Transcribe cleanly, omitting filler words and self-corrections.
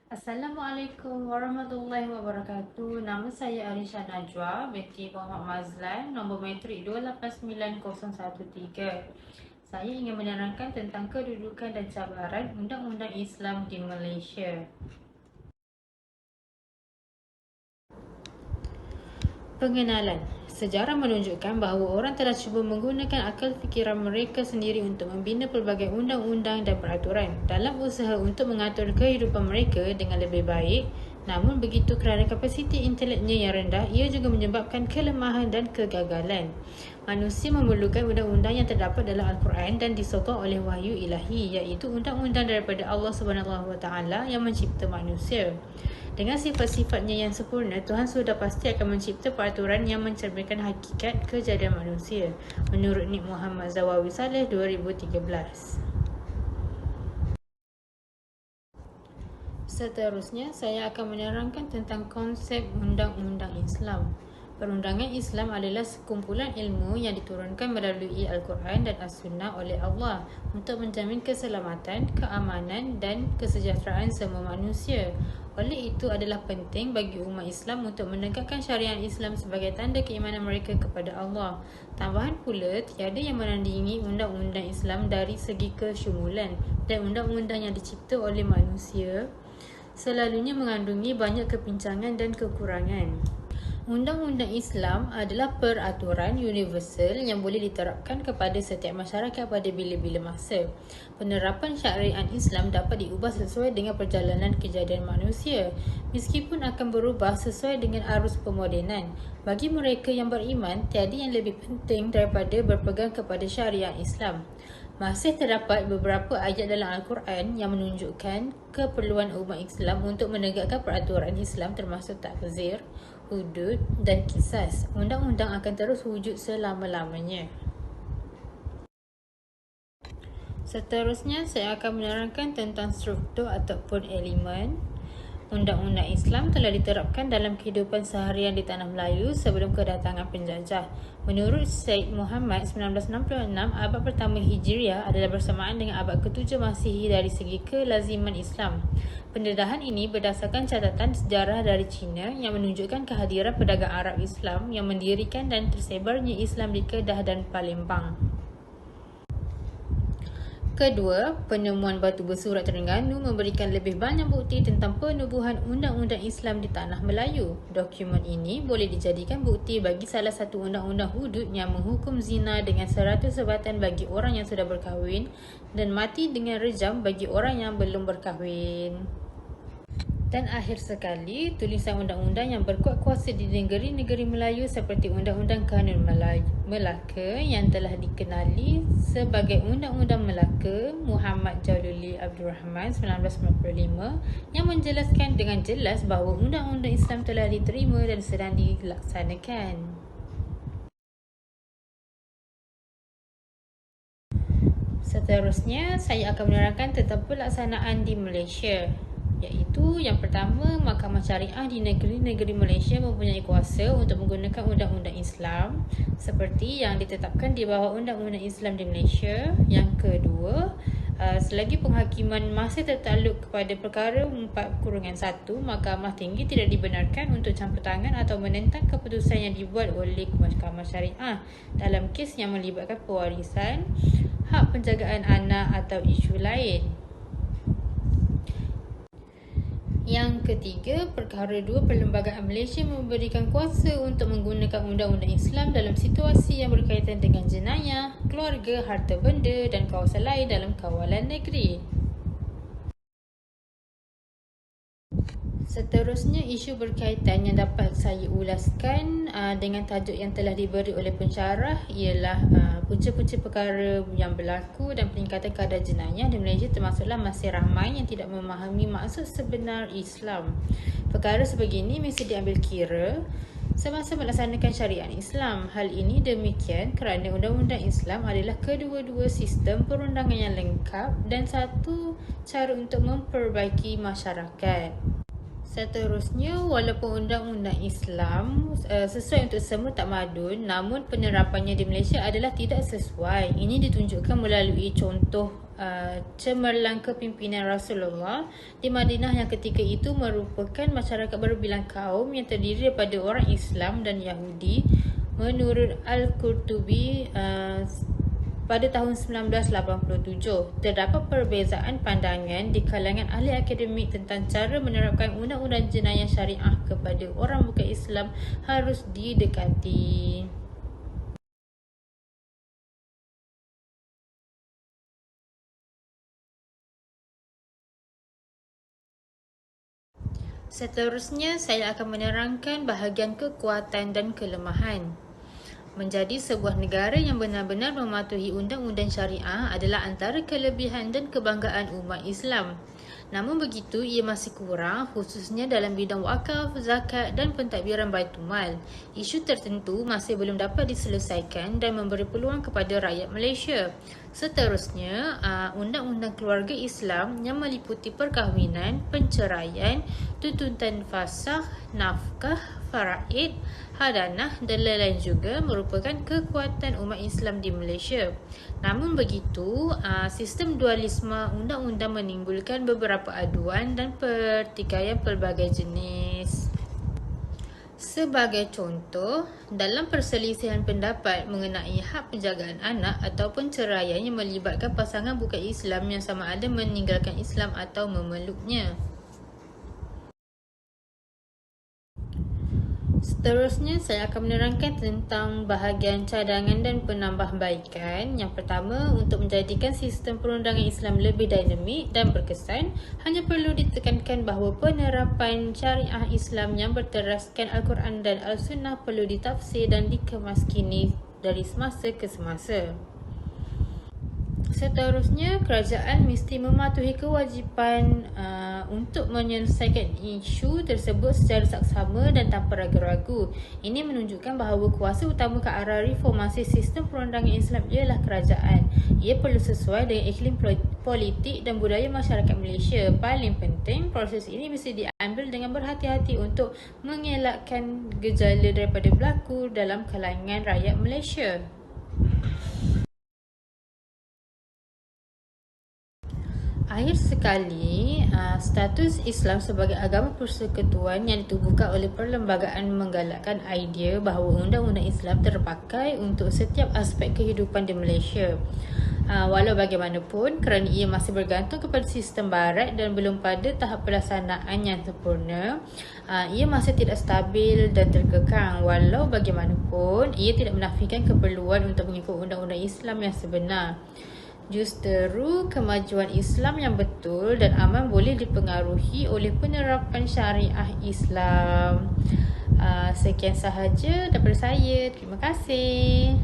Assalamualaikum warahmatullahi wabarakatuh. Nama saya Alisha Najwa binti Muhammad Mazlan, nombor matrik 289013. Saya ingin menerangkan tentang kedudukan dan cabaran Undang-Undang Islam di Malaysia. Pengenalan. Sejarah menunjukkan bahawa orang telah cuba menggunakan akal fikiran mereka sendiri untuk membina pelbagai undang-undang dan peraturan dalam usaha untuk mengatur kehidupan mereka dengan lebih baik. Namun begitu kerana kapasiti inteleknya yang rendah, ia juga menyebabkan kelemahan dan kegagalan. Manusia memerlukan undang-undang yang terdapat dalam Al-Quran dan disokong oleh wahyu ilahi, iaitu undang-undang daripada Allah SWT yang mencipta manusia. Dengan sifat-sifatnya yang sempurna, Tuhan sudah pasti akan mencipta peraturan yang mencerminkan hakikat kejadian manusia. Menurut Nik Muhammad Zawawi Saleh 2013. Seterusnya, saya akan menerangkan tentang konsep Undang-Undang Islam. Perundangan Islam adalah sekumpulan ilmu yang diturunkan melalui Al-Quran dan As-Sunnah oleh Allah untuk menjamin keselamatan, keamanan dan kesejahteraan semua manusia. Oleh itu adalah penting bagi umat Islam untuk menegakkan syariat Islam sebagai tanda keimanan mereka kepada Allah. Tambahan pula, tiada yang menandingi undang-undang Islam dari segi kesyumulan, dan undang-undang yang dicipta oleh manusia selalunya mengandungi banyak kepincangan dan kekurangan. Undang-undang Islam adalah peraturan universal yang boleh diterapkan kepada setiap masyarakat pada bila-bila masa. Penerapan syariat Islam dapat diubah sesuai dengan perjalanan kejadian manusia, meskipun akan berubah sesuai dengan arus pemodenan. Bagi mereka yang beriman, tiada yang lebih penting daripada berpegang kepada syariat Islam. Masih terdapat beberapa ayat dalam Al-Quran yang menunjukkan keperluan umat Islam untuk menegakkan peraturan Islam termasuk takzir, hudud dan kisas. Undang-undang akan terus wujud selama-lamanya. Seterusnya, saya akan menerangkan tentang struktur ataupun elemen. Undang-undang Islam telah diterapkan dalam kehidupan seharian di Tanah Melayu sebelum kedatangan penjajah. Menurut Syed Muhammad 1966, abad pertama Hijriah adalah bersamaan dengan abad ke-7 Masihi dari segi kelaziman Islam. Pendedahan ini berdasarkan catatan sejarah dari China yang menunjukkan kehadiran pedagang Arab Islam yang mendirikan dan tersebarnya Islam di Kedah dan Palembang. Kedua, penemuan batu bersurat Terengganu memberikan lebih banyak bukti tentang penubuhan undang-undang Islam di Tanah Melayu. Dokumen ini boleh dijadikan bukti bagi salah satu undang-undang hudud yang menghukum zina dengan 100 sebatan bagi orang yang sudah berkahwin dan mati dengan rejam bagi orang yang belum berkahwin. Dan akhir sekali, tulisan undang-undang yang berkuat kuasa di negeri-negeri Melayu seperti Undang-Undang Kanun Melaka yang telah dikenali sebagai Undang-Undang Melaka Muhammad Jaluli Abdul Rahman 1995 yang menjelaskan dengan jelas bahawa Undang-Undang Islam telah diterima dan sedang dilaksanakan. Seterusnya, saya akan menerangkan tentang pelaksanaan di Malaysia, iaitu yang pertama, Mahkamah Syariah di negeri-negeri Malaysia mempunyai kuasa untuk menggunakan undang-undang Islam seperti yang ditetapkan di bawah Undang-Undang Islam di Malaysia. Yang kedua, selagi penghakiman masih tertakluk kepada perkara 4-1, Mahkamah Tinggi tidak dibenarkan untuk campur tangan atau menentang keputusan yang dibuat oleh Mahkamah Syariah dalam kes yang melibatkan pewarisan, hak penjagaan anak atau isu lain. Yang ketiga, Perkara 2 Perlembagaan Malaysia memberikan kuasa untuk menggunakan undang-undang Islam dalam situasi yang berkaitan dengan jenayah, keluarga, harta benda dan kawasan lain dalam kawalan negeri. Seterusnya, isu berkaitan yang dapat saya ulaskan dengan tajuk yang telah diberi oleh pensyarah ialah punca-punca perkara yang berlaku dan peningkatan kadar jenayah di Malaysia, termasuklah masih ramai yang tidak memahami maksud sebenar Islam. Perkara sebegini mesti diambil kira semasa melaksanakan syariat Islam. Hal ini demikian kerana Undang-Undang Islam adalah kedua-dua sistem perundangan yang lengkap dan satu cara untuk memperbaiki masyarakat. Seterusnya, walaupun Undang-Undang Islam sesuai untuk semua tamadun, namun penerapannya di Malaysia adalah tidak sesuai. Ini ditunjukkan melalui contoh cemerlang kepimpinan Rasulullah di Madinah yang ketika itu merupakan masyarakat berbilang kaum yang terdiri daripada orang Islam dan Yahudi. Menurut Al-Qurtubi, pada tahun 1987, terdapat perbezaan pandangan di kalangan ahli akademik tentang cara menerapkan undang-undang jenayah syariah kepada orang bukan Islam harus didekati. Seterusnya, saya akan menerangkan bahagian kekuatan dan kelemahan. Menjadi sebuah negara yang benar-benar mematuhi undang-undang syariah adalah antara kelebihan dan kebanggaan umat Islam. Namun begitu, ia masih kurang khususnya dalam bidang wakaf, zakat dan pentadbiran Baitul Mal. Isu tertentu masih belum dapat diselesaikan dan memberi peluang kepada rakyat Malaysia. Seterusnya, undang-undang keluarga Islam yang meliputi perkahwinan, penceraian, tuntutan fasakh, nafkah, faraid, hadanah dan lain-lain juga merupakan kekuatan umat Islam di Malaysia. Namun begitu, sistem dualisme undang-undang menimbulkan beberapa aduan dan pertikaian pelbagai jenis. Sebagai contoh, dalam perselisihan pendapat mengenai hak penjagaan anak ataupun ceraian yang melibatkan pasangan bukan Islam yang sama ada meninggalkan Islam atau memeluknya. Seterusnya, saya akan menerangkan tentang bahagian cadangan dan penambahbaikan. Yang pertama, untuk menjadikan sistem perundangan Islam lebih dinamik dan berkesan, hanya perlu ditekankan bahawa penerapan syariah Islam yang berteraskan Al-Quran dan Al-Sunnah perlu ditafsir dan dikemaskini dari semasa ke semasa. Seterusnya, kerajaan mesti mematuhi kewajipan untuk menyelesaikan isu tersebut secara saksama dan tanpa ragu-ragu. Ini menunjukkan bahawa kuasa utama ke arah reformasi sistem perundangan Islam ialah kerajaan. Ia perlu sesuai dengan iklim politik dan budaya masyarakat Malaysia. Paling penting, proses ini mesti diambil dengan berhati-hati untuk mengelakkan gejala daripada berlaku dalam kalangan rakyat Malaysia. Akhir sekali, status Islam sebagai agama persekutuan yang ditubuhkan oleh perlembagaan menggalakkan idea bahawa undang-undang Islam terpakai untuk setiap aspek kehidupan di Malaysia. Walau bagaimanapun, kerana ia masih bergantung kepada sistem barat dan belum pada tahap pelaksanaan yang sempurna, ia masih tidak stabil dan terkekang. Walau bagaimanapun, ia tidak menafikan keperluan untuk mengikut undang-undang Islam yang sebenar. Justeru kemajuan Islam yang betul dan aman boleh dipengaruhi oleh penerapan syariah Islam. Sekian sahaja daripada saya. Terima kasih.